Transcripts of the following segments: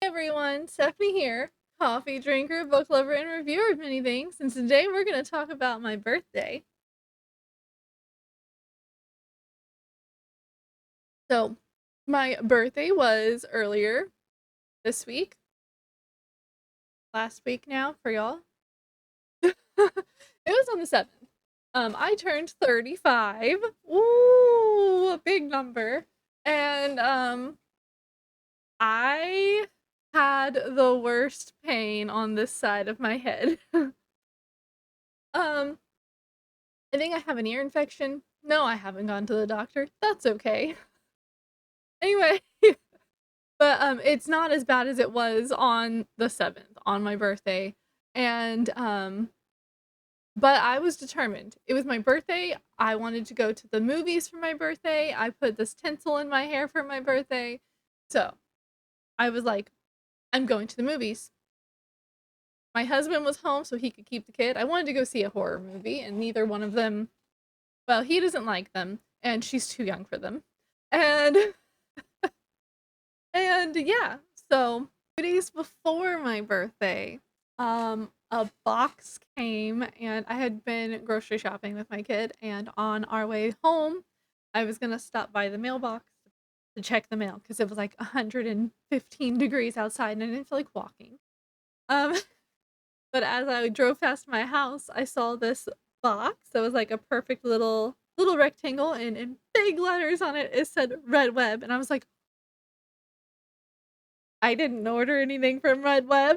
Hey everyone, Stephanie here, coffee drinker, book lover, and reviewer of many things, and today we're going to talk about my birthday. So, my birthday was earlier this week, last week now for y'all. It was on the 7th. I turned 35. Ooh, a big number. And I had the worst pain on this side of my head. um I think I have an ear infection. No, I haven't gone to the doctor. That's okay. Anyway, but it's not as bad as it was on the 7th on my birthday. And but I was determined. It was my birthday. I wanted to go to the movies for my birthday. I put this tinsel in my hair for my birthday. So, I was like, I'm going to the movies. My husband was home so he could keep the kid. I wanted to go see a horror movie and neither one of them, well, he doesn't like them and she's too young for them. And And yeah, so 2 days before my birthday, a box came and I had been grocery shopping with my kid, and on our way home, I was gonna stop by the mailbox to check the mail because it was like 115 degrees outside and I didn't feel like walking. Um, but as I drove past my house, I saw this box that was like a perfect little rectangle, and in big letters on it, it said Red Web, and I was like, I didn't order anything from Red Web.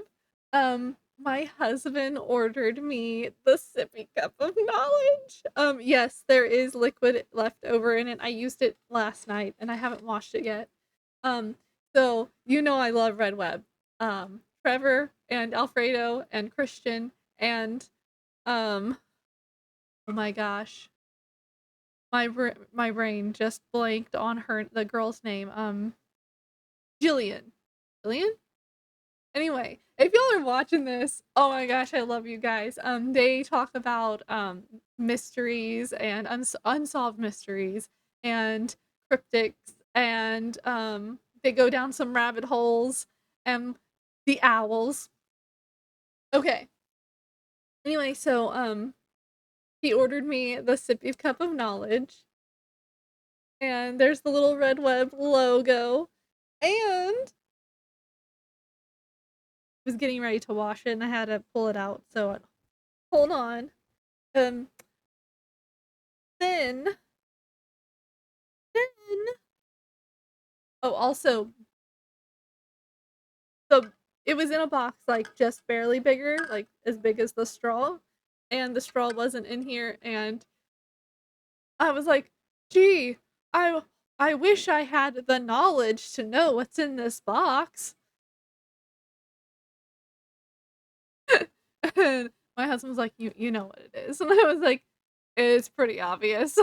My husband ordered me the sippy cup of knowledge. Yes, there is liquid left over in it. I used it last night and I haven't washed it yet. Um, so you know I love Red Web. Trevor and Alfredo and Christian and um, oh my gosh, my brain just blanked on the girl's name. Jillian. Jillian? Anyway, if y'all are watching this, oh my gosh, I love you guys. They talk about mysteries and unsolved mysteries and cryptics, and they go down some rabbit holes and the owls. Okay. Anyway, so he ordered me the sippy cup of knowledge, and there's the little Red Web logo, and was getting ready to wash it and I had to pull it out. So hold on. Um then then oh, also the it was in a box like just barely bigger, like as big as the straw, and the straw wasn't in here, and I was like, "Gee, I I wish I had the knowledge to know what's in this box." And my husband was like, "You know what it is." And I was like, "It's pretty obvious."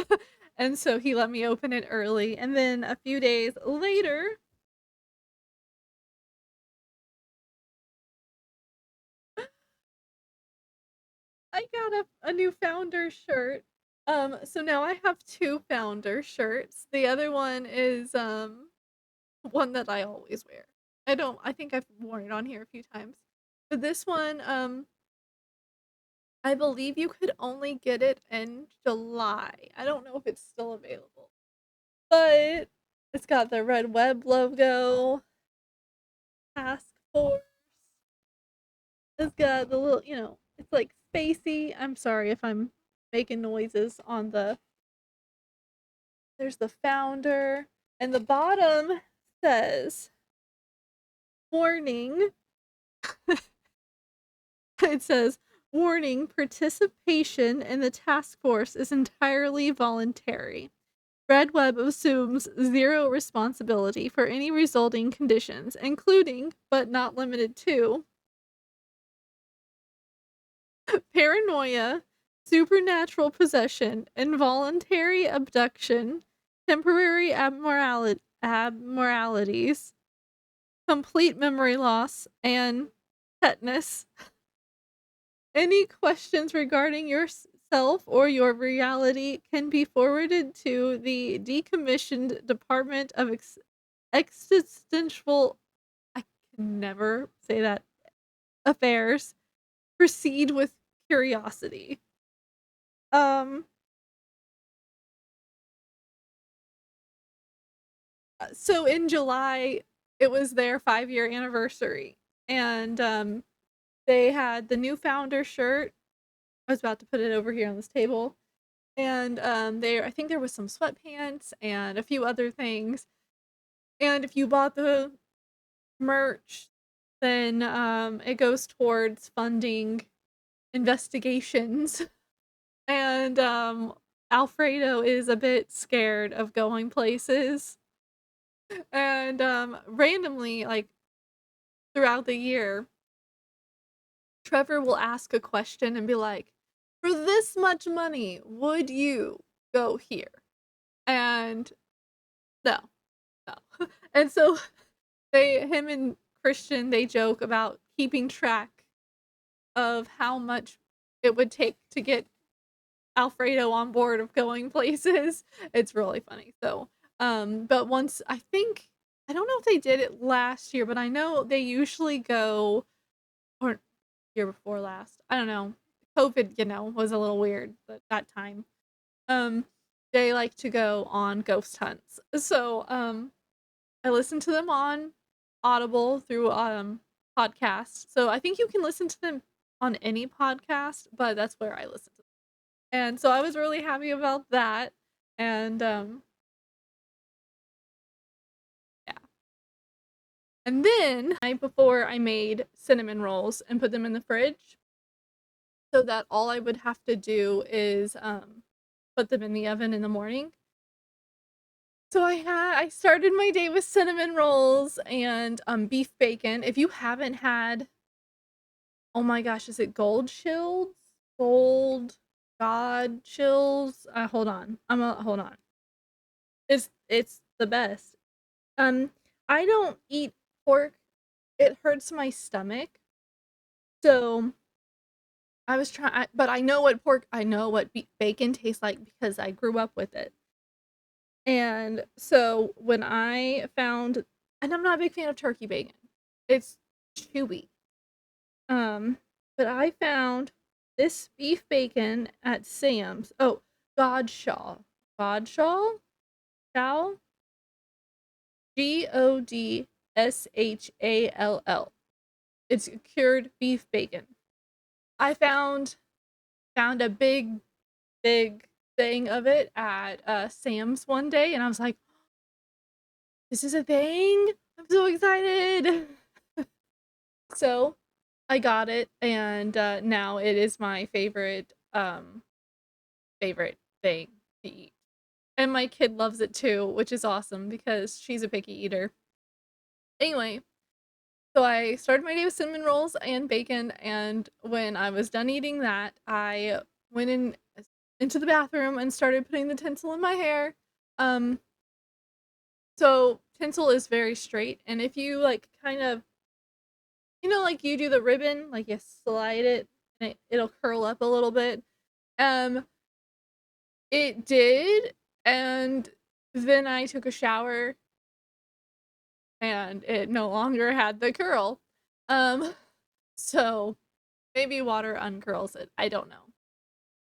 And so he let me open it early, and then a few days later, I got a new founder shirt. So now I have two founder shirts. The other one is one that I always wear. I think I've worn it on here a few times. But this one, I believe you could only get it in July. I don't know if it's still available. But it's got the Red Web logo, task force. It's got the little, it's like spacey. I'm sorry if I'm making noises on there's the founder, and the bottom says, warning. It says, warning, participation in the task force is entirely voluntary. Red Web assumes zero responsibility for any resulting conditions, including, but not limited to, paranoia, supernatural possession, involuntary abduction, temporary abnormalities, complete memory loss, and tetanus. Any questions regarding yourself or your reality can be forwarded to the decommissioned Department of Existential. I can never say that. Affairs proceed with curiosity. Um, so in July, it was their 5-year anniversary, and, they had the new founder shirt. I was about to put it over here on this table, and, there I think there was some sweatpants and a few other things, and if you bought the merch, then, it goes towards funding investigations, and, Alfredo is a bit scared of going places, and, randomly, like, throughout the year, Trevor will ask a question and be like, "For this much money, would you go here?" And no, no. And so him and Christian, they joke about keeping track of how much it would take to get Alfredo on board of going places. It's really funny. So, but once I don't know if they did it last year, but I know they usually go, or year before last. I don't know. COVID, was a little weird at that time. Um, they like to go on ghost hunts. So, I listen to them on Audible through podcasts. So I think you can listen to them on any podcast, but that's where I listen to them. And so I was really happy about that. And yeah. And then night before I made cinnamon rolls and put them in the fridge so that all I would have to do is put them in the oven in the morning. So I started my day with cinnamon rolls and beef bacon. If you haven't had, oh my gosh, is it Gold Shields? Gold God Chills? Hold on. Hold on. It's the best. Um, I don't eat pork. It hurts my stomach. So I was trying, but I know what bacon tastes like because I grew up with it. And so when I found, and I'm not a big fan of turkey bacon, it's chewy. Um, but I found this beef bacon at Sam's. Oh, Godshaw. Godshaw? Chow? Godshall. It's cured beef bacon. I found a big thing of it at Sam's one day, and I was like, "This is a thing! I'm so excited!" So I got it, and now it is my favorite thing to eat. And my kid loves it too, which is awesome because she's a picky eater. Anyway, so I started my day with cinnamon rolls and bacon, and when I was done eating that, I went into the bathroom and started putting the tinsel in my hair. Um, so tinsel is very straight, and if you like kind of, like you do the ribbon, like you slide it and it'll curl up a little bit. Um, it did, and then I took a shower and it no longer had the curl. Um, so maybe water uncurls it. I don't know.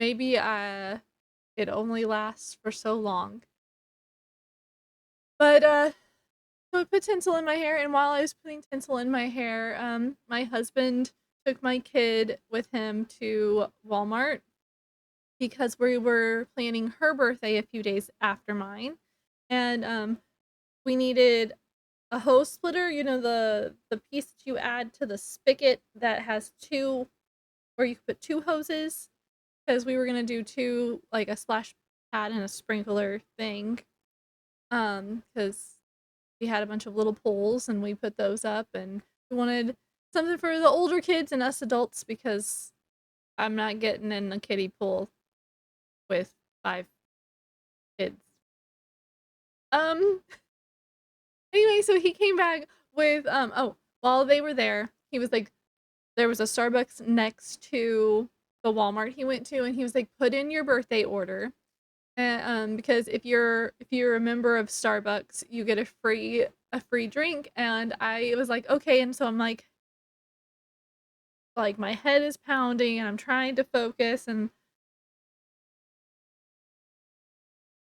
Maybe it only lasts for so long. But so I put tinsel in my hair, and while I was putting tinsel in my hair, my husband took my kid with him to Walmart because we were planning her birthday a few days after mine, and we needed a hose splitter, the piece that you add to the spigot that has two, where you can put two hoses, because we were gonna do two, like a splash pad and a sprinkler thing, because we had a bunch of little poles and we put those up, and we wanted something for the older kids and us adults because I'm not getting in a kiddie pool with 5 kids. Um, anyway, so he came back with, while they were there, he was like, there was a Starbucks next to the Walmart he went to, and he was like, "Put in your birthday order." And, because if you're a member of Starbucks, you get a free a free drink, and I was like, "Okay," and so I'm like my head is pounding and I'm trying to focus, and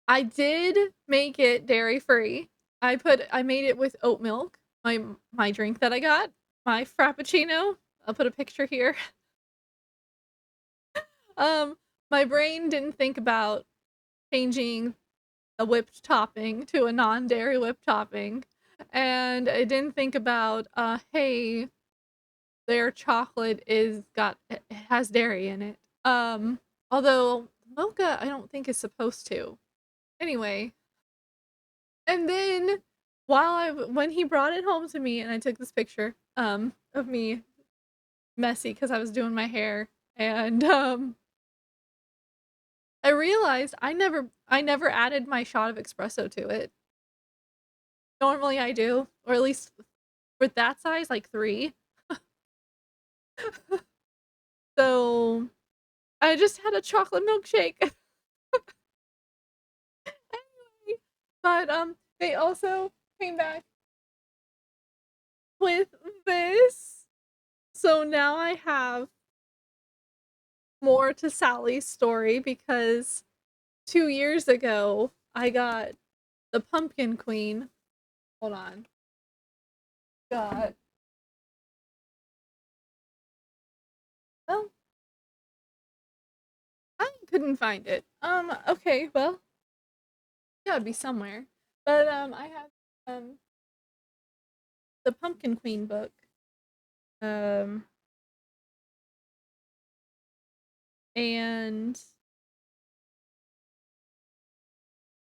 I did make it dairy free. I made it with oat milk, my drink that I got, my frappuccino. I'll put a picture here. Um, my brain didn't think about changing a whipped topping to a non-dairy whipped topping, and I didn't think about, hey, their chocolate it has dairy in it. Although mocha I don't think is supposed to. Anyway, and then when he brought it home to me and I took this picture, of me messy because I was doing my hair, and, I realized I never added my shot of espresso to it. Normally I do, or at least with that size, like 3. So, I just had a chocolate milkshake. But, they also came back with this. So now I have more to Sally's story because 2 years ago, I got the Pumpkin Queen. Hold on. Got well, I couldn't find it. Okay, well, it gotta be somewhere. But, I have, the Pumpkin Queen book. Um, and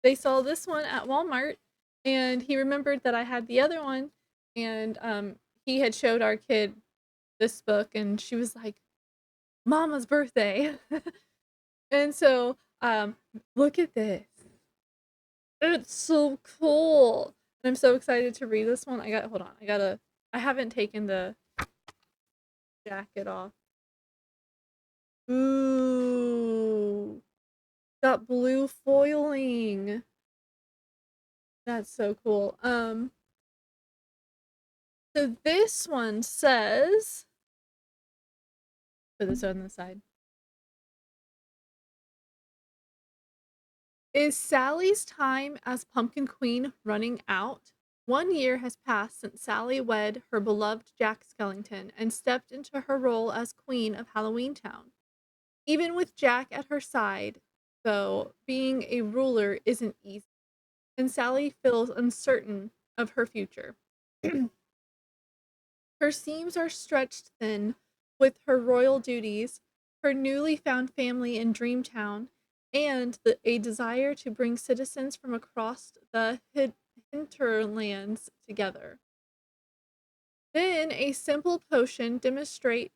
they saw this one at Walmart, and he remembered that I had the other one, and, he had showed our kid this book, and she was like, "Mama's birthday." And so, look at this. It's so cool. And I'm so excited to read this one. Hold on. I haven't taken the jacket off. Ooh. Got blue foiling. That's so cool. So this one says, put this on the side. Is Sally's time as Pumpkin Queen running out? 1 year has passed since Sally wed her beloved Jack Skellington and stepped into her role as Queen of Halloween Town. Even with Jack at her side, though, being a ruler isn't easy, and Sally feels uncertain of her future. Her seams are stretched thin with her royal duties, her newly found family in Dreamtown, and a desire to bring citizens from across the hinterlands together. Then a simple potion demonstration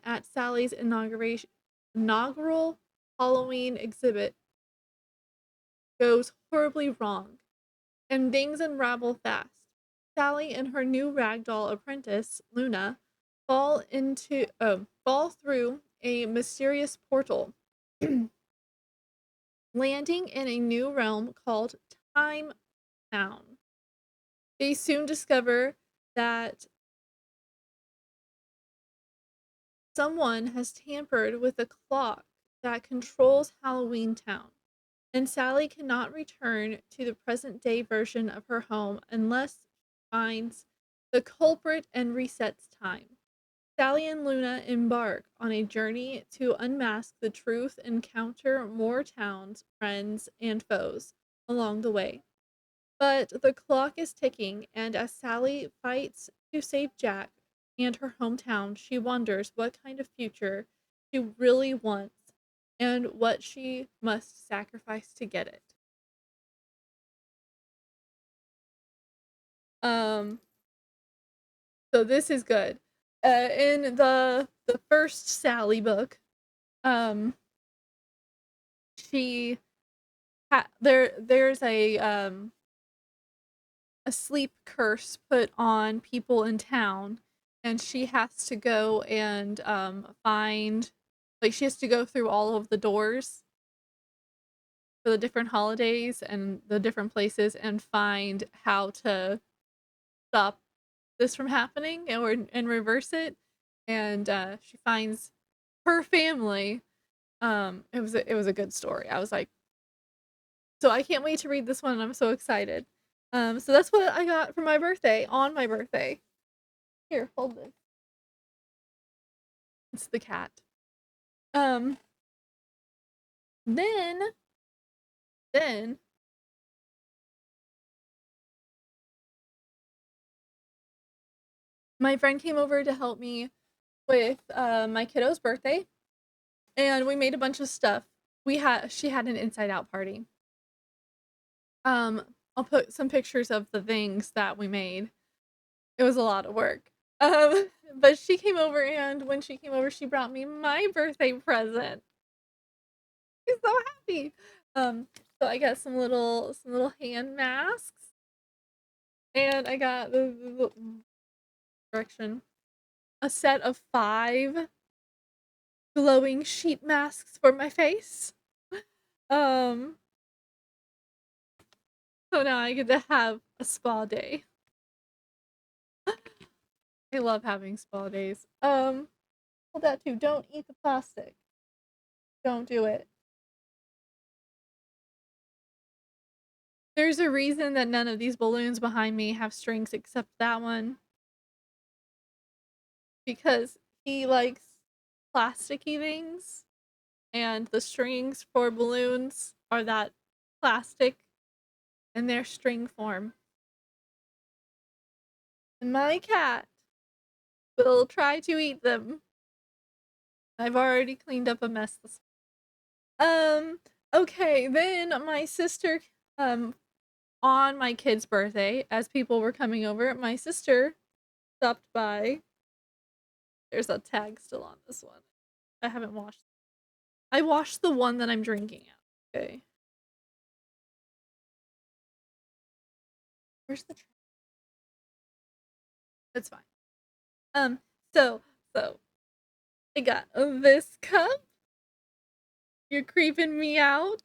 at Sally's inaugural Halloween exhibit goes horribly wrong, and things unravel fast. Sally and her new ragdoll apprentice, Luna, fall through a mysterious portal, landing in a new realm called Time Town. They soon discover that someone has tampered with the clock that controls Halloween Town, and Sally cannot return to the present day version of her home unless she finds the culprit and resets time. Sally and Luna embark on a journey to unmask the truth and encounter more towns, friends, and foes along the way. But the clock is ticking, and as Sally fights to save Jack and her hometown, she wonders what kind of future she really wants and what she must sacrifice to get it. Um, so this is good. In the first Sally book, um, she there's a sleep curse put on people in town, and she has to go and find, like, she has to go through all of the doors for the different holidays and the different places and find how to stop this from happening and reverse it. And she finds her family. It was a good story. I was like, so I can't wait to read this one. I'm so excited. So that's what I got for my birthday on my birthday. Here, hold this. It's the cat. Um, then, then my friend came over to help me with my kiddo's birthday, and we made a bunch of stuff. She had an inside out party. I'll put some pictures of the things that we made. It was a lot of work. But she came over, and when she came over, she brought me my birthday present. I'm so happy. Um, so I got some little hand masks, and I got the direction a set of 5 glowing sheet masks for my face. Um, so now I get to have a spa day. I love having spa days. Well, that too. Don't eat the plastic. Don't do it. There's a reason that none of these balloons behind me have strings except that one. Because he likes plasticky things, and the strings for balloons are that plastic in their string form. And my cat will try to eat them. I've already cleaned up a mess this okay, then my sister on my kid's birthday, as people were coming over, my sister stopped by. There's a tag still on this one. I haven't washed. I washed the one that I'm drinking out. Okay. Where's the trash? It's fine. Um, so, so I got this cup. You're creeping me out.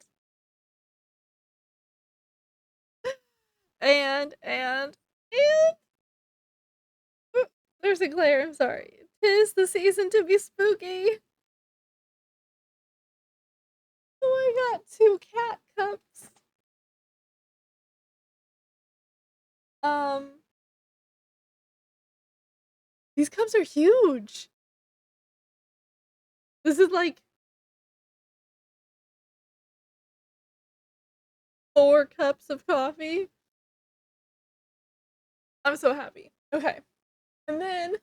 And there's a glare, I'm sorry. 'Tis the season to be spooky. Oh, I got 2 cat cups. Um, these cups are huge. This is like 4 cups of coffee. I'm so happy. Okay. And then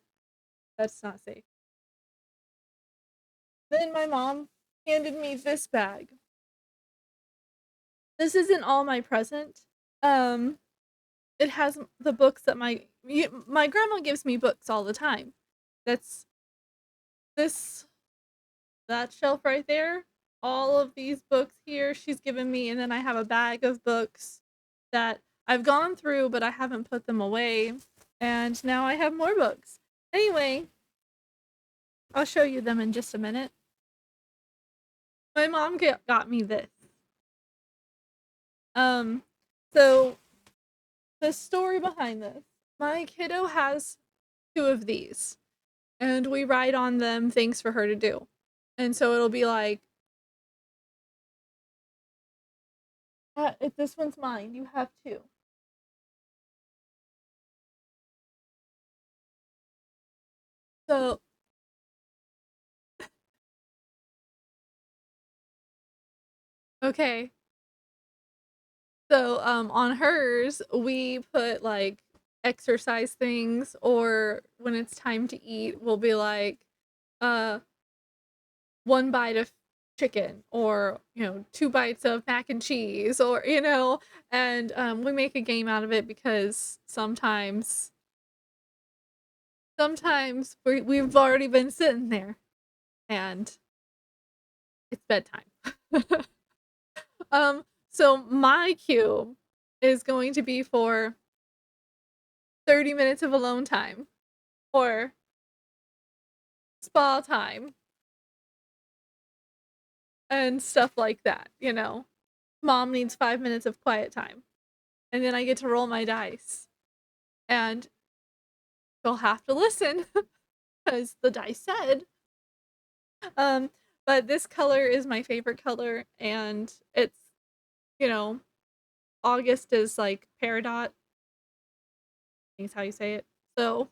that's not safe. Then my mom handed me this bag. This isn't all my present. Um, it has the books that my grandma gives me books all the time. That's this that shelf right there. All of these books here she's given me, and then I have a bag of books that I've gone through, but I haven't put them away. And now I have more books. Anyway, I'll show you them in just a minute. My mom got me this. Um, so the story behind this. My kiddo has 2 of these, and we write on them things for her to do. And so it'll be like, if this one's mine, you have 2. So okay. So on hers, we put like exercise things, or when it's time to eat, we'll be like, uh 1 bite of chicken, or 2 bites of mac and cheese, or and we make a game out of it because sometimes we've already been sitting there and it's bedtime. So my cue is going to be for 30 minutes of alone time or spa time and stuff like that. mom needs 5 minutes of quiet time. And then I get to roll my dice. And she'll have to listen because the dice said. Um, but this color is my favorite color, and it's, you know, August is like peridot. I think is how you say it. So,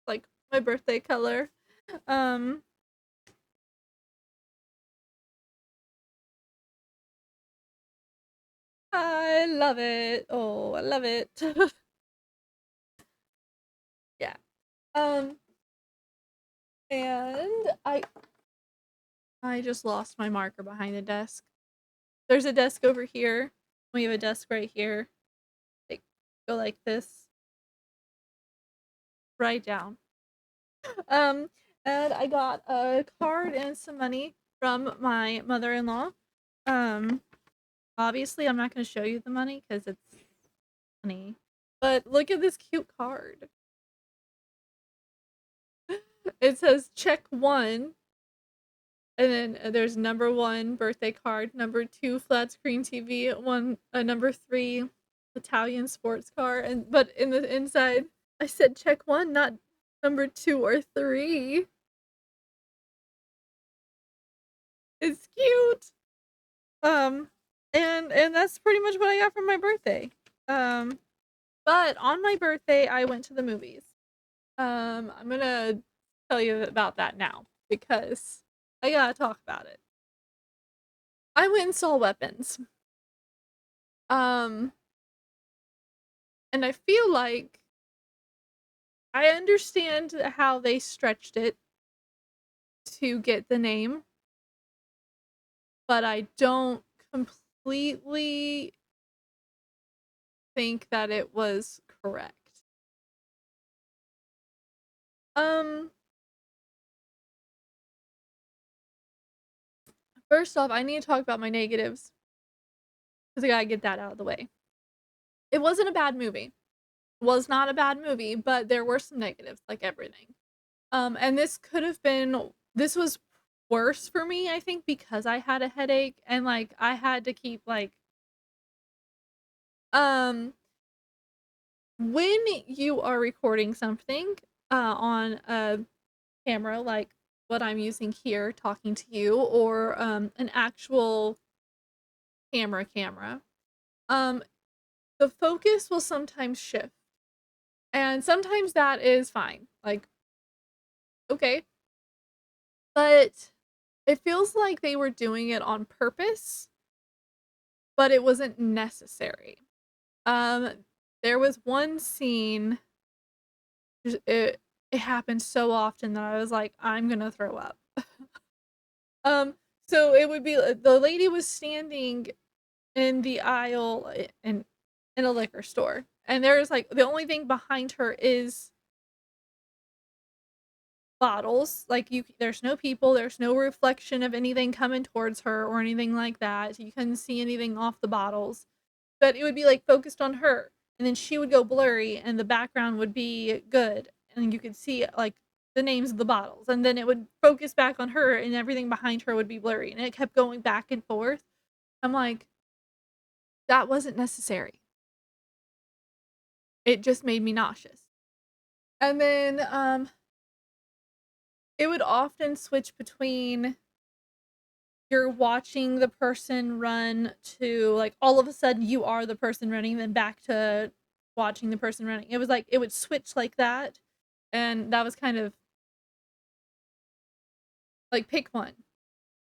like my birthday color. Um, I love it. Oh, I love it. Yeah. Um, and I just lost my marker behind the desk. There's a desk over here. We have a desk right here. Like, go like this. Right down. Um, and I got a card and some money from my mother-in-law. Um, obviously I'm not going to show you the money because it's money. But look at this cute card. It says check 1. And then there's number 1 birthday card, number 2 flat screen TV, number 3 Italian sports car, and but in the inside I said check 1, not number 2 or 3. It's cute. Um, and that's pretty much what I got for my birthday. Um, but on my birthday, I went to the movies. I'm gonna tell you about that now because I gotta talk about it. I went and saw Weapons. Um, and I feel like I understand how they stretched it to get the name, but I don't completely think that it was correct. Um, First off, I need to talk about my negatives because I gotta get that out of the way. It wasn't a bad movie. It was not a bad movie, but there were some negatives, like everything. And this was worse for me, I think, because I had a headache and like I had to keep like um when you are recording something on a camera like what I'm using here talking to you or an actual camera um the focus will sometimes shift. And sometimes that is fine. Like, okay. But it feels like they were doing it on purpose, but it wasn't necessary. Um, there was one scene, it happened so often that I was like, I'm gonna throw up. Um, so it would be the lady was standing in the aisle in a liquor store, and there's like the only thing behind her is bottles. Like there's no people, there's no reflection of anything coming towards her or anything like that. You couldn't see anything off the bottles. But it would be like focused on her. And then she would go blurry and the background would be good. And you could see like the names of the bottles. And then it would focus back on her and everything behind her would be blurry. And it kept going back and forth. I'm like, that wasn't necessary. It just made me nauseous. And then it would often switch between you're watching the person run to like all of a sudden you are the person running, then back to watching the person running. It was like it would switch like that, and that was kind of like pick one.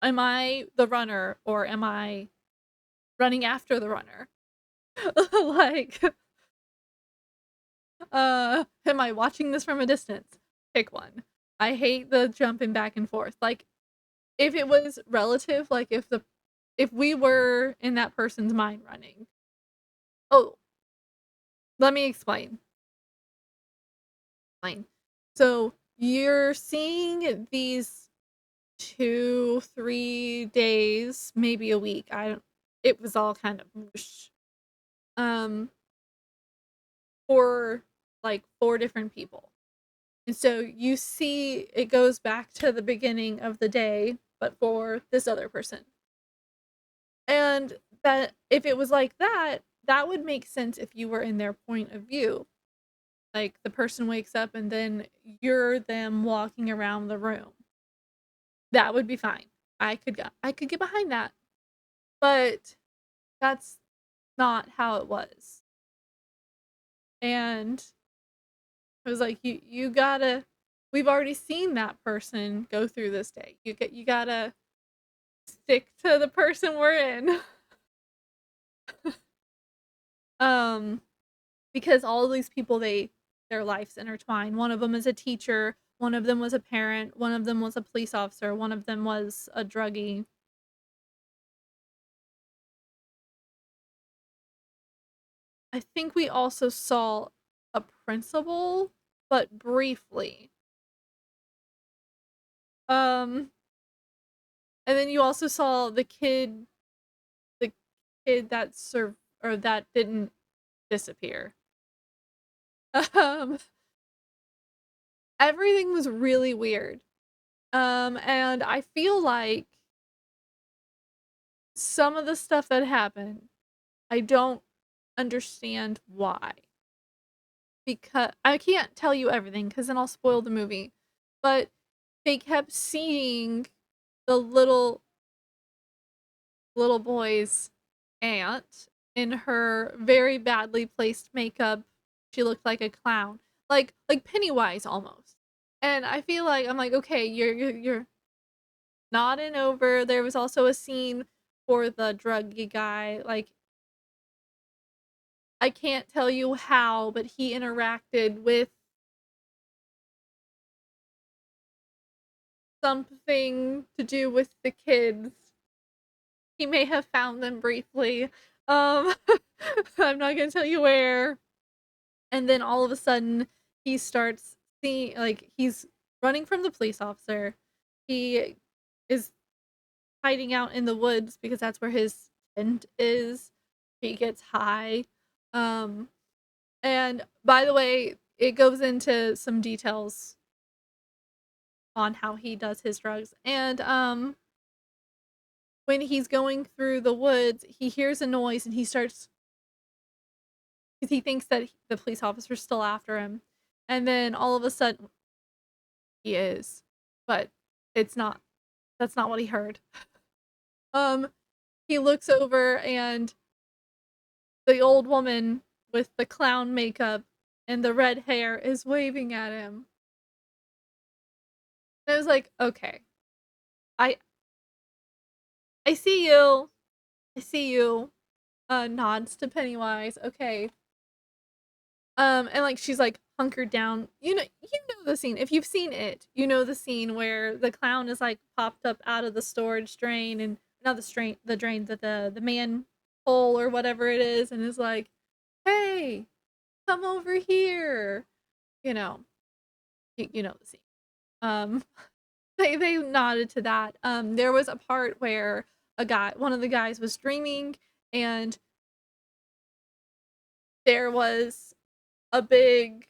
Am I the runner or am I running after the runner? Like am I watching this from a distance? Pick one. I hate the jumping back and forth. Like if it was relative, like if we were in that person's mind running. Oh, let me explain. Fine. So you're seeing these 2, 3 days, maybe a week. I don't. It was all kind of whoosh. Um, for like 4 different people. And so you see it goes back to the beginning of the day, but for this other person. And that if it was like that, that would make sense if you were in their point of view. Like the person wakes up and then you're them walking around the room. That would be fine. I could get behind that. But that's not how it was. And it was like you gotta we've already seen that person go through this day. You gotta stick to the person we're in. um because all of these people their lives intertwine. One of them is a teacher, one of them was a parent, one of them was a police officer, one of them was a druggie. I think we also saw a principal, but briefly. Um and then you also saw the kid that or that didn't disappear. Um Everything was really weird. And I feel like some of the stuff that happened, I don't understand why. Because I can't tell you everything because then I'll spoil the movie. But they kept seeing the little boy's aunt in her very badly placed makeup. She looked like a clown. Like Pennywise almost. And I feel like I'm like, okay, you're nodding over. There was also a scene for the druggy guy. Like I can't tell you how, but he interacted with something to do with the kids. He may have found them briefly. Um, I'm not gonna tell you where. And then all of a sudden, he starts seeing, like, he's running from the police officer. He is hiding out in the woods because that's where his tent is. He gets high. Um, and by the way, it goes into some details on how he does his drugs. And when he's going through the woods, he hears a noise and he starts because he thinks that the police officer's still after him. And then all of a sudden he is, but it's not. That's not what he heard. Um he looks over and the old woman with the clown makeup and the red hair is waving at him. And I was like, "Okay. I I see you. I see you." Nods to Pennywise. Okay. And like she's like hunkered down. You know the scene. If you've seen it, you know the scene where the clown is like popped up out of the storage drain and not the drain that the man hole or whatever it is and is like, "Hey, come over here." You know. You know the scene. Um they nodded to that. There was a part where one of the guys was dreaming and there was a big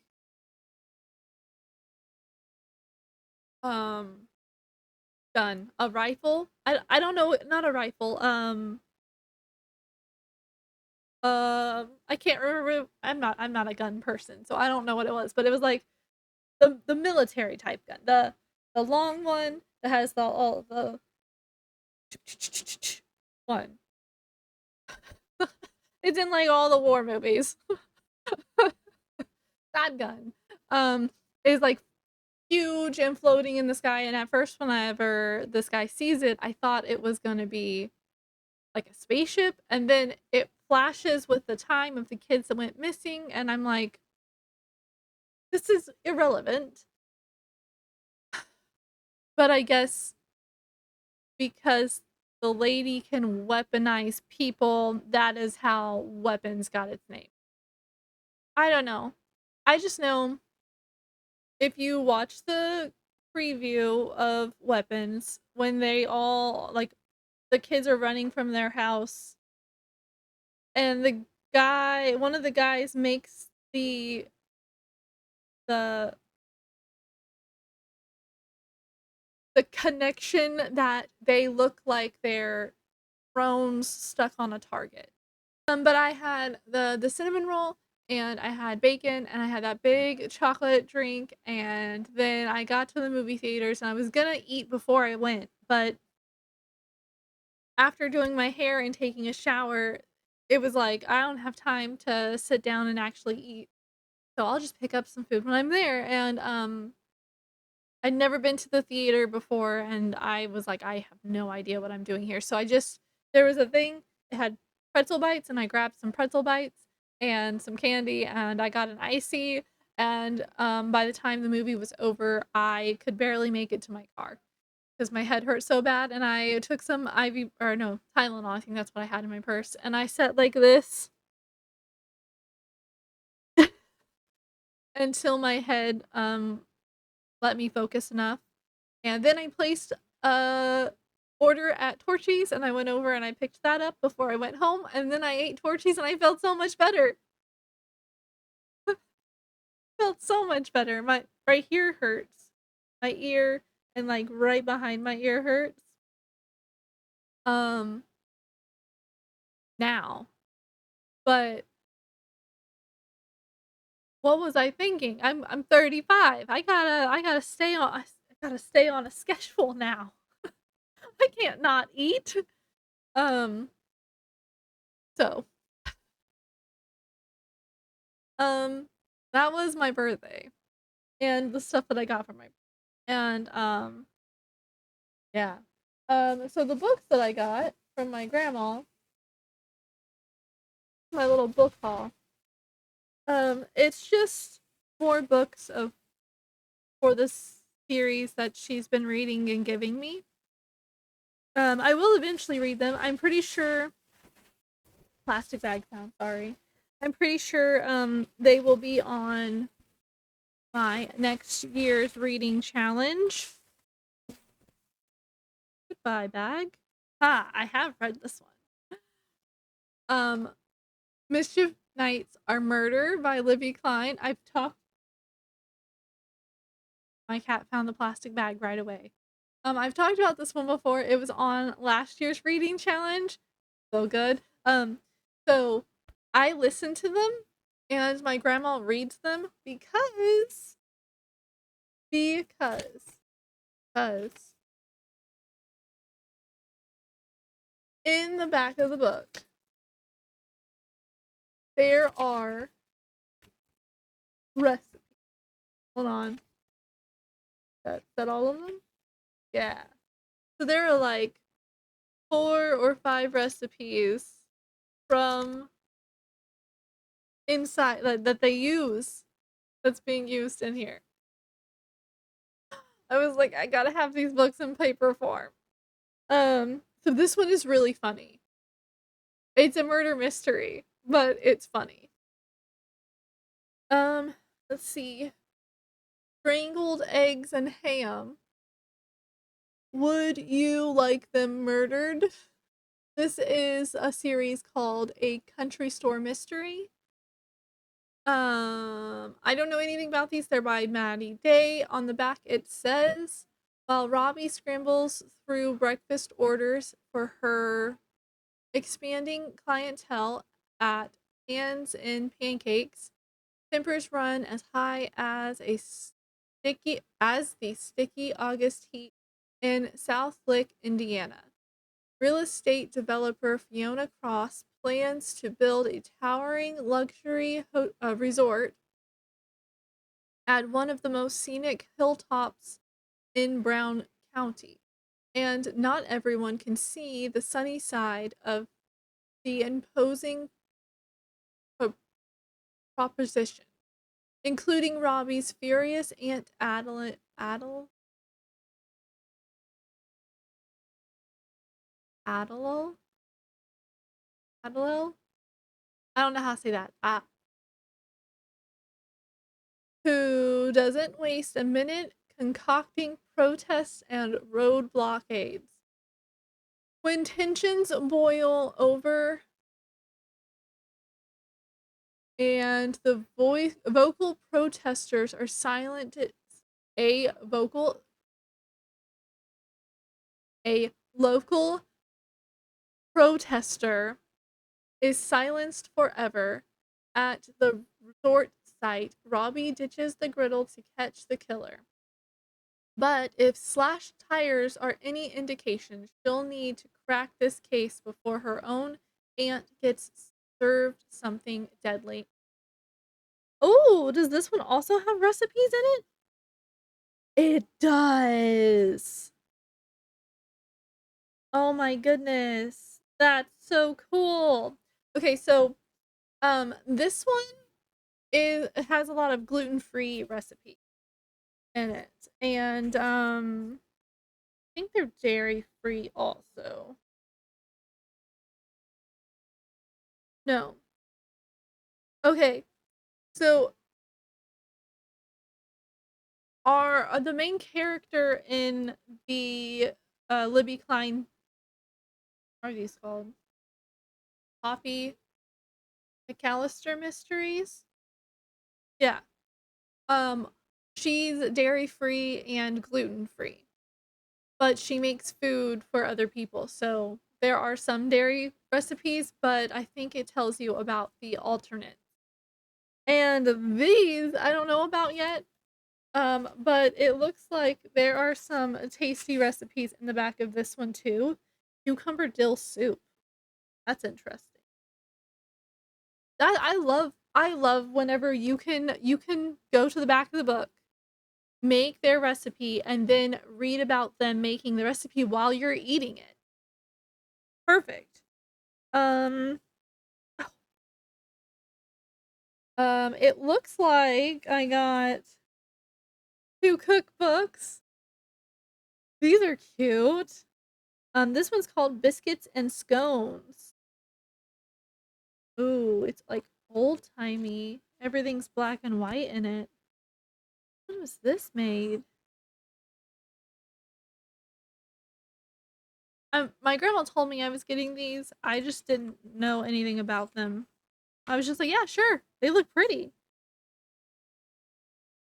um gun, a rifle. I don't know, not a rifle. I can't remember. I'm not a gun person, so I don't know what it was, but it was like the military type gun, the long one that has the all the one. It's in like all the war movies. That gun, um, is like huge and floating in the sky. And at first, whenever this guy sees it, I thought it was gonna be like a spaceship, and then it flashes with the time of the kids that went missing, and I'm like, this is irrelevant. But I guess because the lady can weaponize people, that is how weapons got its name. I don't know. I just know if you watch the preview of weapons when they all like the kids are running from their house and one of the guys makes the the connection that they look like they're thrones stuck on a target. But I had the cinnamon roll, and I had bacon, and I had that big chocolate drink, and then I got to the movie theaters, and I was gonna eat before I went, but after doing my hair and taking a shower, it was like, I don't have time to sit down and actually eat, so I'll just pick up some food when I'm there, and, I'd never been to the theater before, and I was like, "I have no idea what I'm doing here." So I just there was a thing, it had pretzel bites, and I grabbed some pretzel bites and some candy, and I got an icy, and, by the time the movie was over, I could barely make it to my car because my head hurt so bad, and I took some IV or no, Tylenol, I think that's what I had in my purse, and I sat like this until my head, let me focus enough. And then I placed a order at Torchy's, and I went over and I picked that up before I went home, and then I ate Torchy's and I felt so much better. Felt so much better. My right here hurts. My ear and like right behind my ear hurts. Um now. But what was I thinking? I'm 35. I gotta stay on a schedule now. I can't not eat. Um so Um, that was my birthday, and the stuff that I got for my and, yeah. So the books that I got from my grandma, my little book haul, it's just more books of for this series that she's been reading and giving me. I will eventually read them. I'm pretty sure plastic bag sound, sorry. I'm pretty sure, they will be on my next year's reading challenge. Goodbye, bag. Ah, I have read this one. Um, Mischief Nights Are Murder by Livy Klein. I've talked. My cat found the plastic bag right away. I've talked about this one before. It was on last year's reading challenge. So good. So I listen to them, and my grandma reads them because in the back of the book there are recipes. Hold on. That all of them? Yeah. So there are like 4 or 5 recipes from inside that they use that's being used in here. I was like, I gotta have these books in paper form. So this one is really funny. It's a murder mystery, but it's funny. Um, let's see. Strangled eggs and ham. Would you like them murdered? This is a series called A Country Store Mystery. I don't know anything about these. They're by Maddie Day. On the back it says, while Robbie scrambles through breakfast orders for her expanding clientele at Hands in Pancakes, tempers run as high as the sticky August heat in South Lick, Indiana. Real estate developer Fiona Cross plans to build a towering luxury resort at one of the most scenic hilltops in Brown County. And not everyone can see the sunny side of the imposing pro- proposition, including Robbie's furious Aunt Adele? Adele? I don't know how to say that. Who doesn't waste a minute concocting protests and road blockades. When tensions boil over and the vocal protesters are silent, a vocal a local protester is silenced forever. At the resort site, Robbie ditches the griddle to catch the killer. But if slashed tires are any indication, she'll need to crack this case before her own aunt gets served something deadly. Oh, does this one also have recipes in it? It does. Oh my goodness. That's so cool. Okay, so this one has a lot of gluten-free recipes in it. And I think they're dairy-free also. No. Okay. So the main character in the Libby Klein, what are these called? Poppy McAllister mysteries? Yeah. Um she's dairy-free and gluten-free, but she makes food for other people. So there are some dairy recipes, but I think it tells you about the alternate. And these I don't know about yet. But it looks like there are some tasty recipes in the back of this one too. Cucumber dill soup. That's interesting. That I love whenever you can go to the back of the book, make their recipe, and then read about them making the recipe while you're eating it. Perfect. Um it looks like I got two cookbooks. These are cute. This one's called Biscuits and Scones. Ooh, it's like old-timey. Everything's black and white in it. When was this made? My grandma told me I was getting these. I just didn't know anything about them. I was just like, yeah, sure. They look pretty.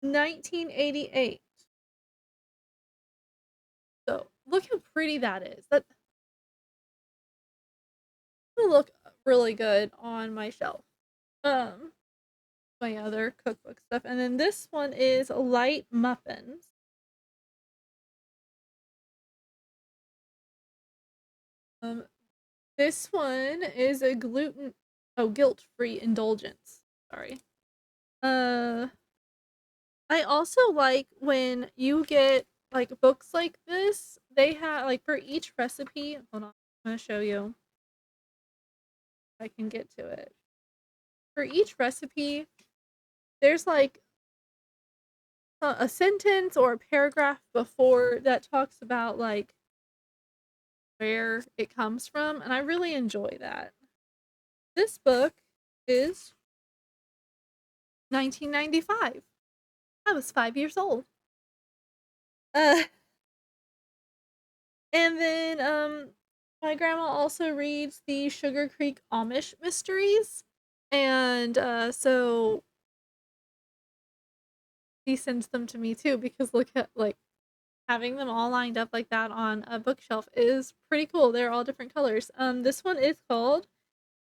1988. So look how pretty that is. That will look really good on my shelf. Um, my other cookbook stuff. And then this one is Light Muffins. Um, this one is a guilt-free indulgence. Sorry. Uh, I also like when you get like books like this. They have like for each recipe. Hold on, I'm gonna show you if I can get to it. For each recipe, there's like a sentence or a paragraph before that talks about like where it comes from, and I really enjoy that. This book is 1995. I was 5 years old. Uh, and then my grandma also reads the Sugar Creek Amish mysteries, and so he sends them to me too because look at like having them all lined up like that on a bookshelf is pretty cool. They're all different colors. This one is called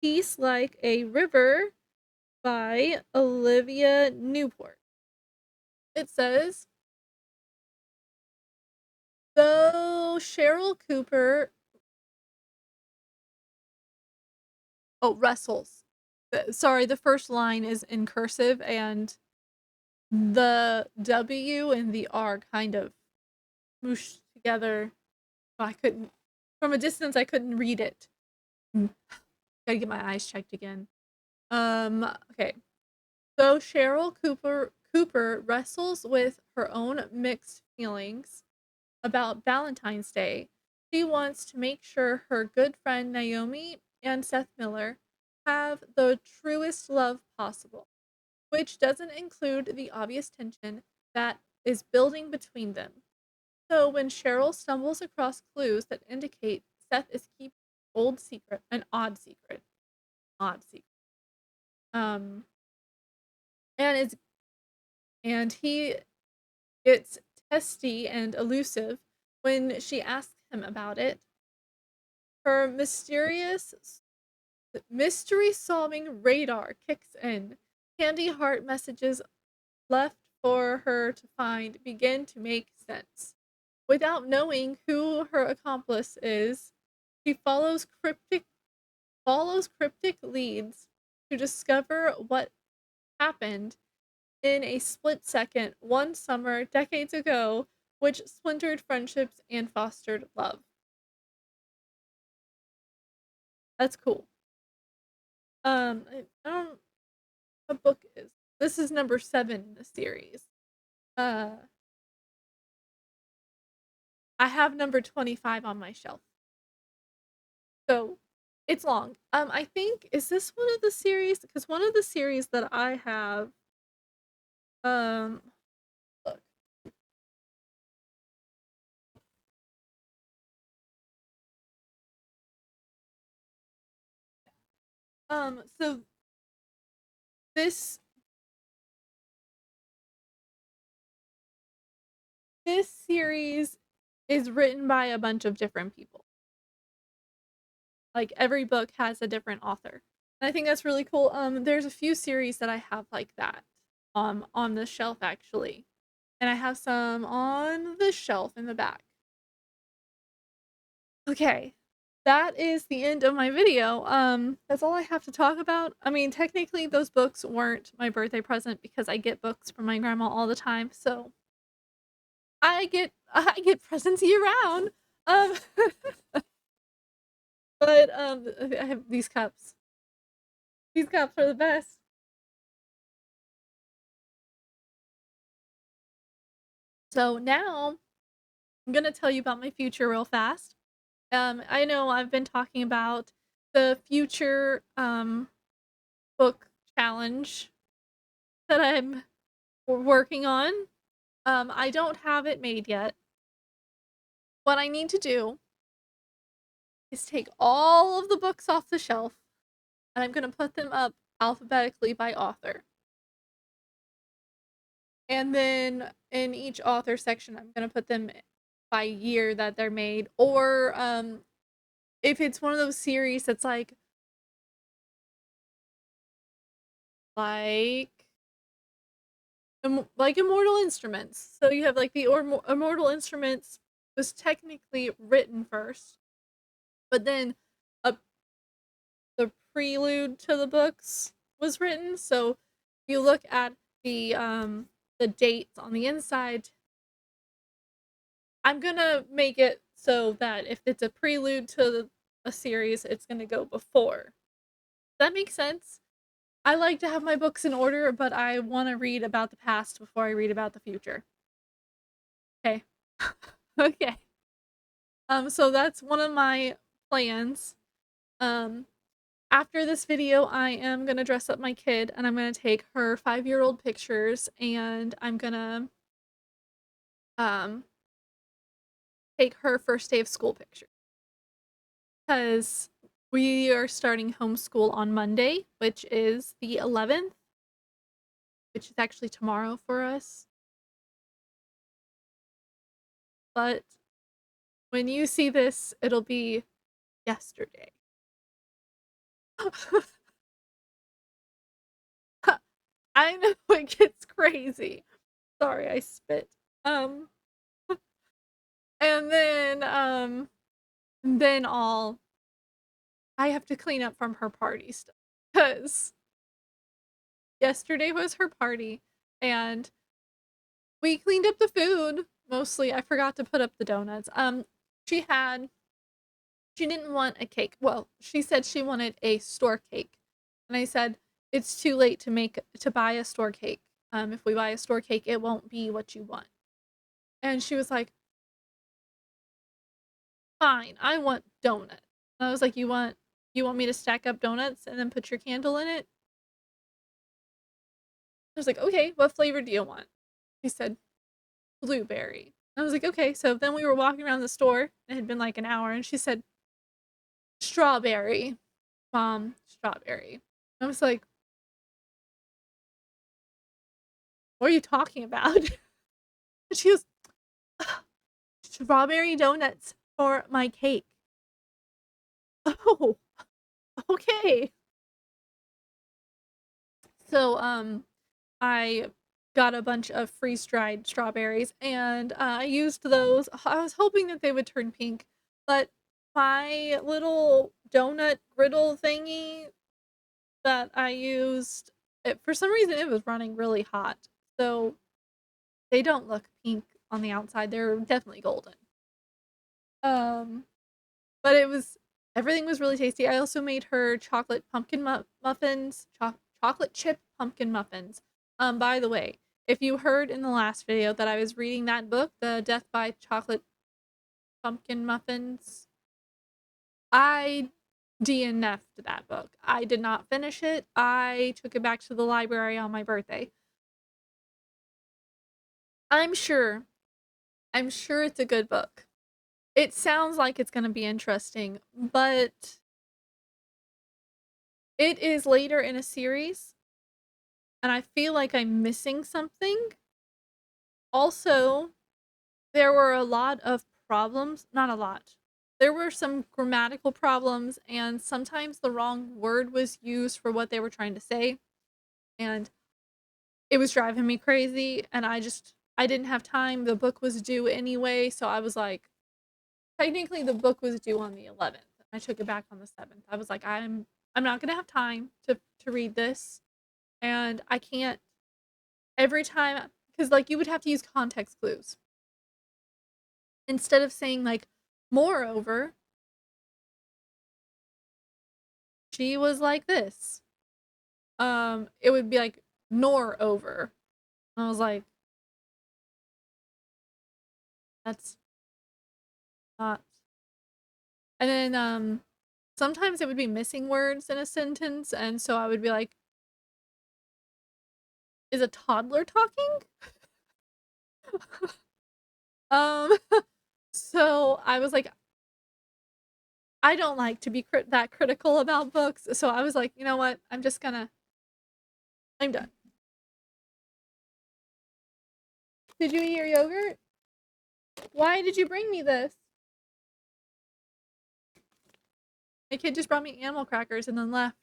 Peace Like a River by Olivia Newport. It says, though Cheryl Cooper wrestles. Sorry, the first line is in cursive and the W and the R kind of smooshed together. I couldn't, from a distance, I couldn't read it. Gotta get my eyes checked again. Okay. So Cheryl Cooper wrestles with her own mixed feelings about Valentine's Day. She wants to make sure her good friend Naomi and Seth Miller have the truest love possible, which doesn't include the obvious tension that is building between them. So when Cheryl stumbles across clues that indicate Seth is keeping an odd secret, um, and is and he gets testy and elusive when she asks him about it, Her mystery-solving radar kicks in. Candy heart messages left for her to find begin to make sense. Without knowing who her accomplice is, she follows cryptic leads to discover what happened in a split second one summer decades ago, which splintered friendships and fostered love. That's cool. I don't what book is this is number 7 in the series. Uh I have number 25 on my shelf. So it's long. I think is this one of the series? Because one of the series that I have, um, look, so this this series is written by a bunch of different people. Like every book has a different author. And I think that's really cool. There's a few series that I have like that, on the shelf actually. And I have some on the shelf in the back. Okay. That is the end of my video. That's all I have to talk about. I mean, technically those books weren't my birthday present because I get books from my grandma all the time. So I get presents year round. Um but I have these cups. These cups are the best. So now I'm going to tell you about my future real fast. I know I've been talking about the future book challenge that I'm working on. I don't have it made yet. What I need to do is take all of the books off the shelf and I'm going to put them up alphabetically by author. And then in each author section, I'm going to put them by year that they're made. Or if it's one of those series that's like Immortal Instruments. So you have like the Immortal Instruments was technically written first, but then a the prelude to the books was written. So you look at the dates on the inside. I'm gonna make it so that if it's a prelude to a series, it's gonna go before. Does that make sense? I like to have my books in order, but I want to read about the past before I read about the future. Okay. Okay. So that's one of my plans. Um, After this video, I am gonna dress up my kid and I'm gonna take her 5-year-old pictures and I'm gonna um take her first day of school picture. Because we are starting homeschool on Monday, which is the 11th, which is actually tomorrow for us. But when you see this, it'll be yesterday. I know it gets crazy. Sorry, I spit. Um, and then I have to clean up from her party stuff because yesterday was her party and we cleaned up the food mostly. I forgot to put up the donuts. She had she didn't want a cake. Well, she said she wanted a store cake. And I said, "It's too late to buy a store cake. If we buy a store cake, it won't be what you want." And she was like, "Fine, I want donuts." And I was like, "You want me to stack up donuts and then put your candle in it?" I was like, "Okay, what flavor do you want?" She said, "Blueberry." I was like, "Okay." So then we were walking around the store. It had been like an hour and she said, "Strawberry, Mom, strawberry." I was like, "What are you talking about?" And she goes, "Strawberry donuts for my cake." Oh, okay. So, I got a bunch of freeze-dried strawberries, and, I used those. I was hoping that they would turn pink, but my little donut griddle thingy that I used, for some reason, it was running really hot, so they don't look pink on the outside, they're definitely golden. Um, but everything was really tasty. I also made her chocolate pumpkin muffins, chocolate chip pumpkin muffins. By the way, if you heard in the last video that I was reading that book, The Death by Chocolate Pumpkin Muffins, I DNF'd that book. I did not finish it. I took it back to the library on my birthday. I'm sure. I'm sure it's a good book. It sounds like it's gonna be interesting, but it is later in a series, and I feel like I'm missing something. Also, there were a lot of problems, not a lot. There were some grammatical problems, and sometimes the wrong word was used for what they were trying to say, and it was driving me crazy, and I didn't have time. The book was due anyway, so I was like, technically the book was due on the 11th. I took it back on the 7th. I was like, I'm not gonna have time to read this, and I can't every time, because like you would have to use context clues instead of saying like, moreover, she was like this. It would be like nor over. I was like, that's not. And then sometimes it would be missing words in a sentence, and so I would be like, is a toddler talking? um so I was like, I don't like to be that critical about books, so I was like, you know what? I'm done. Did you eat your yogurt? Why did you bring me this? My kid just brought me animal crackers and then left.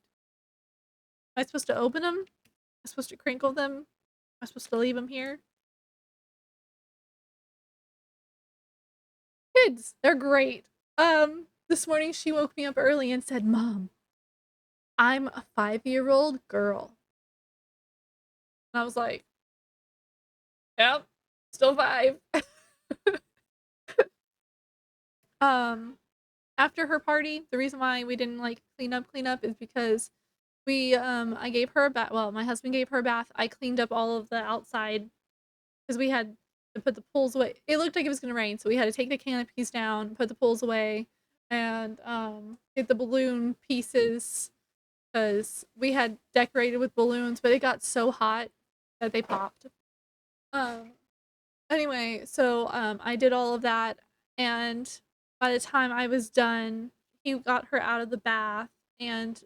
Am I supposed to open them? Am I supposed to crinkle them? Am I supposed to leave them here? Kids, they're great. This morning she woke me up early and said, "Mom, I'm a 5-year-old girl." And I was like, "Yep, still 5." um, After her party, the reason why we didn't like clean up is because I gave her a bath. Well, my husband gave her a bath. I cleaned up all of the outside because we had to put the pools away. It looked like it was gonna rain, so we had to take the canopies down, put the pools away, and get the balloon pieces because we had decorated with balloons, but it got so hot that they popped. Um, anyway, so I did all of that, and by the time I was done, he got her out of the bath, and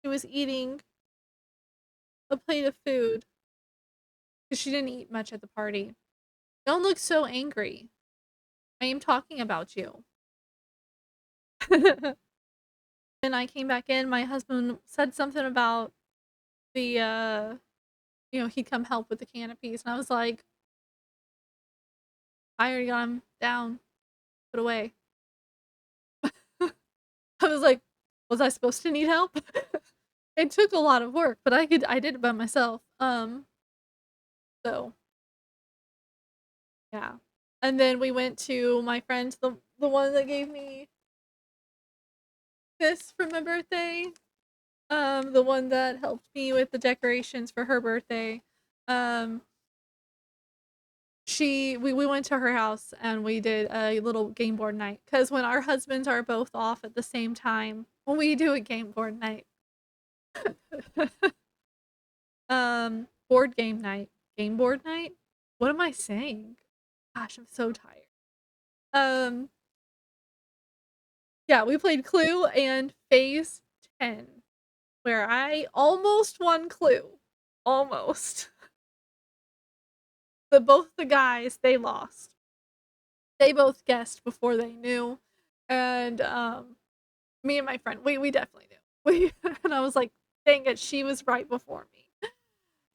she was eating a plate of food because she didn't eat much at the party. Don't look so angry. I am talking about you. When I came back in, my husband said something about the he'd come help with the canopies, and I was like, I already got him down, put away. I was like, was I supposed to need help? It took a lot of work, but I did it by myself. So yeah. And then we went to my friend, the one that gave me this for my birthday. The one that helped me with the decorations for her birthday. Um, we went to her house and we did a little game board night because when our husbands are both off at the same time, we do a game board night. Board game night, game board night. What am I saying? Gosh, I'm so tired. Um, yeah, we played Clue and Phase 10, where I almost won Clue, almost. But both the guys, they lost. They both guessed before they knew, and Me and my friend, we definitely do. We and I was like, "Dang it, she was right before me."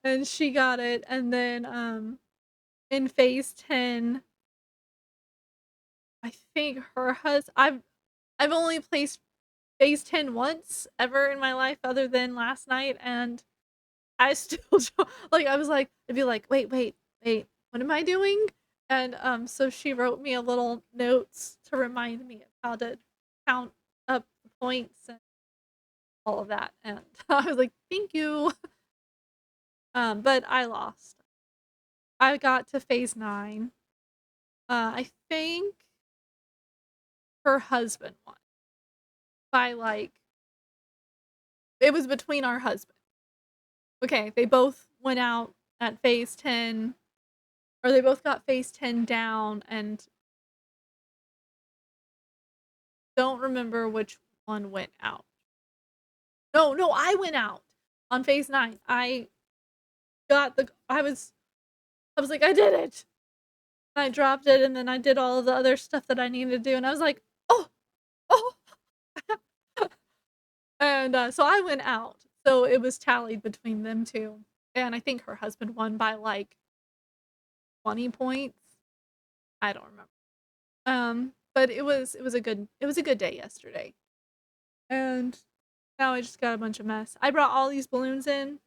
And she got it, and then, in phase 10, I think her I've only placed phase 10 once ever in my life other than last night, and I still don't like, I was like I'd be like, "Wait, wait, wait, what am I doing?" And, so she wrote me a little notes to remind me of how to count up the points and all of that, and I was like, "Thank you." But I lost. I got to phase 9. I think her husband won by, like it was between our husbands. Okay, they both went out at phase 10, or they both got phase 10 down, and don't remember which one went out. No, no, I went out on phase 9. I was like, "I did it." And I dropped it, and then I did all of the other stuff that I needed to do, and I was like, "Oh, oh." And, so I went out. So it was tallied between them 2, and I think her husband won by, like, 20 points. I don't remember. But it was a good day yesterday, and now I just got a bunch of mess. I brought all these balloons in.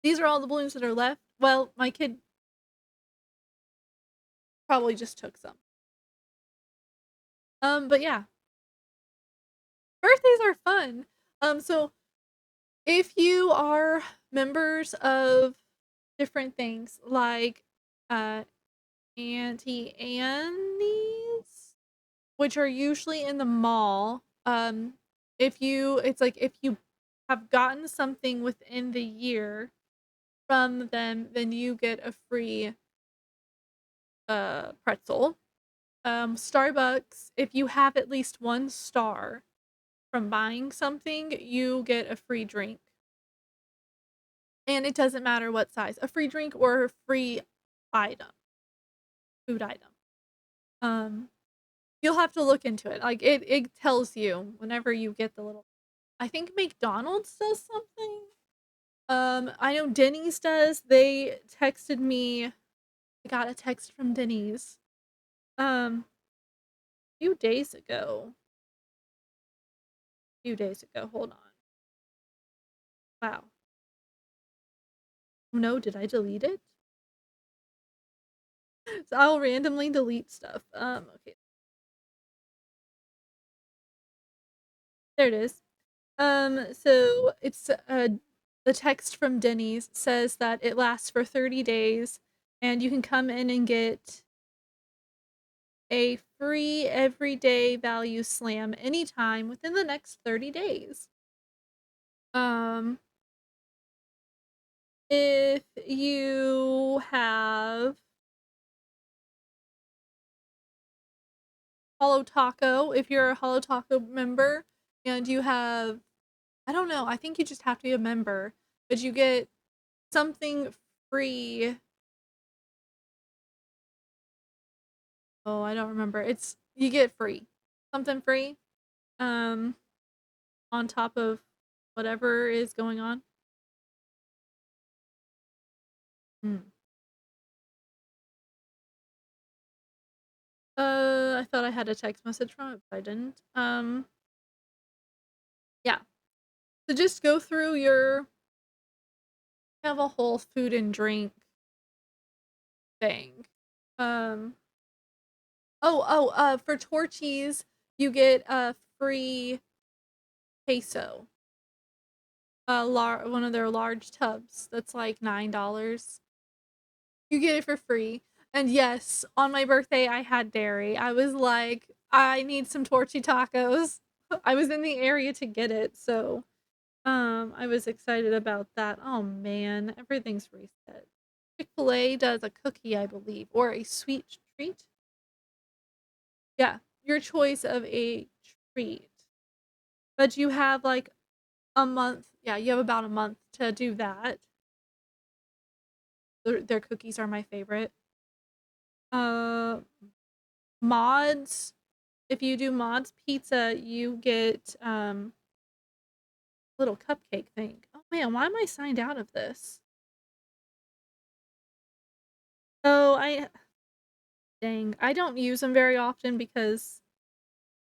These are all the balloons that are left. Well, my kid probably just took some. But yeah, birthdays are fun. So if you are members of different things like, uh, Auntie Annie's, which are usually in the mall, if you it's like if you have gotten something within the year from them, then you get a free, pretzel. Starbucks, if you have at least 1 star from buying something, you get a free drink. And it doesn't matter what size, a free drink or a free item, food item. Um, you'll have to look into it. Like it tells you whenever you get the little I think McDonald's does something. I know Denny's does. They texted me. I got a text from Denny's a few days ago. A few days ago. Hold on. Wow. No, did I delete it? So I'll randomly delete stuff. Okay. There it is. So it's the text from Denny's says that it lasts for 30 days and you can come in and get a free everyday value slam anytime within the next 30 days. Um, if you have Holo Taco, if you're a Holo Taco member and you have, I don't know, I think you just have to be a member, but you get something free. Oh, I don't remember. It's you get free. Something free. Um, on top of whatever is going on. Hmm. I thought I had a text message from it, but I didn't. Yeah. So just go through your have a whole food and drink thing. Um, for Torchies, you get a free queso. One of their large tubs that's like $9. You get it for free. And yes, on my birthday, I had dairy. I was like, I need some torchy tacos. I was in the area to get it, so I was excited about that. Oh man, everything's reset. Chick-fil-A does a cookie, I believe, or a sweet treat. Yeah, your choice of a treat. But you have like a month. Yeah, you have about a month to do that. Their cookies are my favorite. Uh, Mods. if you do Mod's Pizza, you get little cupcake thing. Oh man, why am I signed out of this? Oh, dang, I don't use them very often because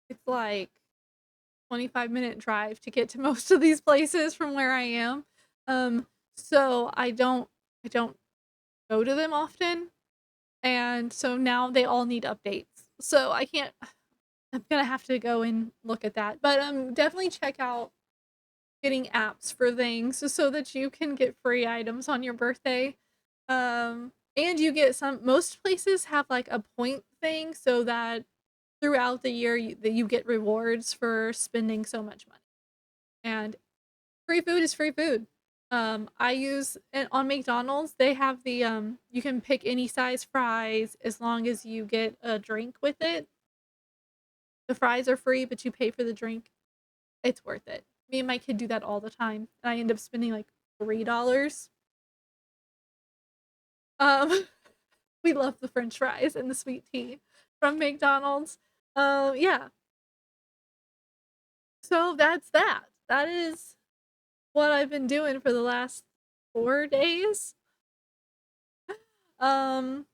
it's like 25-minute drive to get to most of these places from where I am. So I don't go to them often, and so now they all need updates. So I can't. I'm gonna have to go and look at that. But definitely check out getting apps for things so that you can get free items on your birthday. And you get most places have like a point thing so that throughout the year that you get rewards for spending so much money. And free food is free food. I use and on McDonald's they have the you can pick any size fries as long as you get a drink with it. The fries are free, but you pay for the drink. It's worth it. Me and my kid do that all the time, and I end up spending like $3. Um, we love the French fries and the sweet tea from McDonald's. Yeah. So that's that. That is what I've been doing for the last 4 days. Um,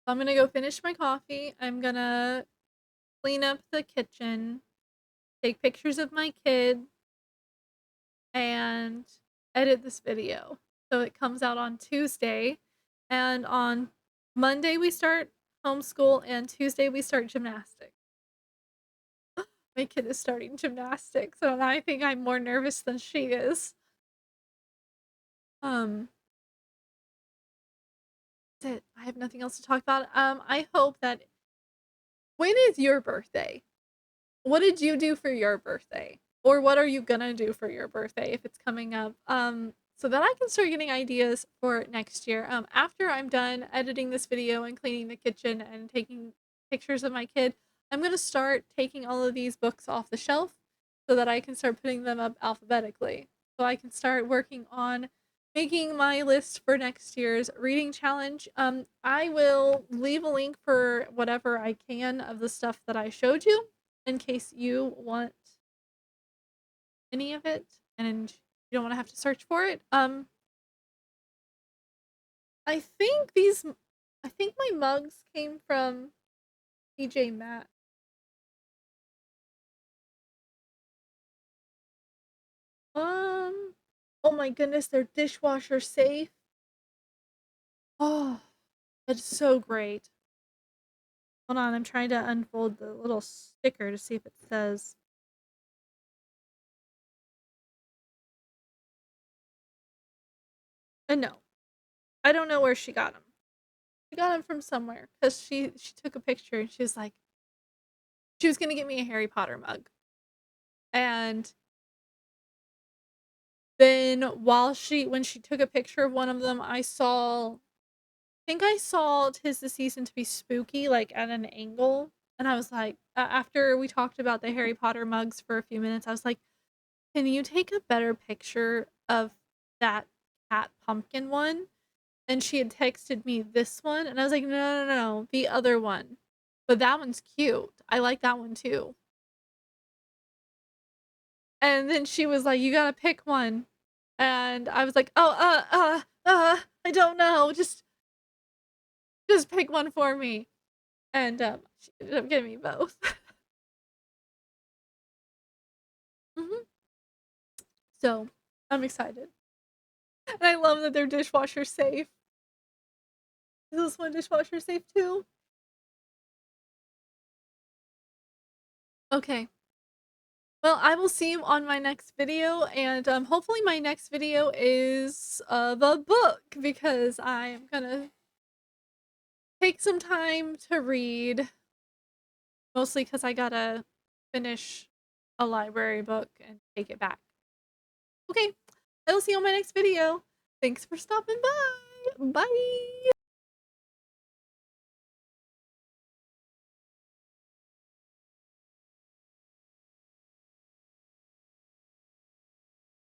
I'm gonna go finish my coffee. I'm gonna clean up the kitchen, take pictures of my kid, and edit this video. So it comes out on Tuesday, and on Monday we start homeschool, and Tuesday we start gymnastics. My kid is starting gymnastics, and I think I'm more nervous than she is. Um, that's it. I have nothing else to talk about. I hope that when is your birthday? What did you do for your birthday? Or what are you gonna do for your birthday if it's coming up? So that I can start getting ideas for next year. After I'm done editing this video and cleaning the kitchen and taking pictures of my kid, I'm gonna start taking all of these books off the shelf so that I can start putting them up alphabetically. So I can start working on making my list for next year's reading challenge. I will leave a link for whatever I can of the stuff that I showed you in case you want any of it and you don't want to have to search for it. I think my mugs came from TJ Maxx. Um, oh my goodness, they're dishwasher safe. Oh, that's so great. Hold on, I'm trying to unfold the little sticker to see if it says. No, I don't know where she got them. She got them from somewhere because she took a picture and she was like, she was gonna get me a Harry Potter mug, and then when she took a picture of one of them, I saw 'Tis the Season to be Spooky, like, at an angle, and I was like after we talked about the Harry Potter mugs for a few minutes, I was like, "Can you take a better picture of that cat pumpkin one?" And she had texted me this one, and I was like, "No, no, no, the other one." But that one's cute. I like that one too. And then she was like, "You gotta pick one." And I was like, "Oh, I don't know. Just pick one for me." And she ended up getting me both. Mhm. So I'm excited, and I love that they're dishwasher safe. Is this one dishwasher safe too? Okay. Well, I will see you on my next video, and hopefully my next video is the book because I'm gonna take some time to read, mostly because I gotta finish a library book and take it back. Okay, I will see you on my next video. Thanks for stopping by. Bye.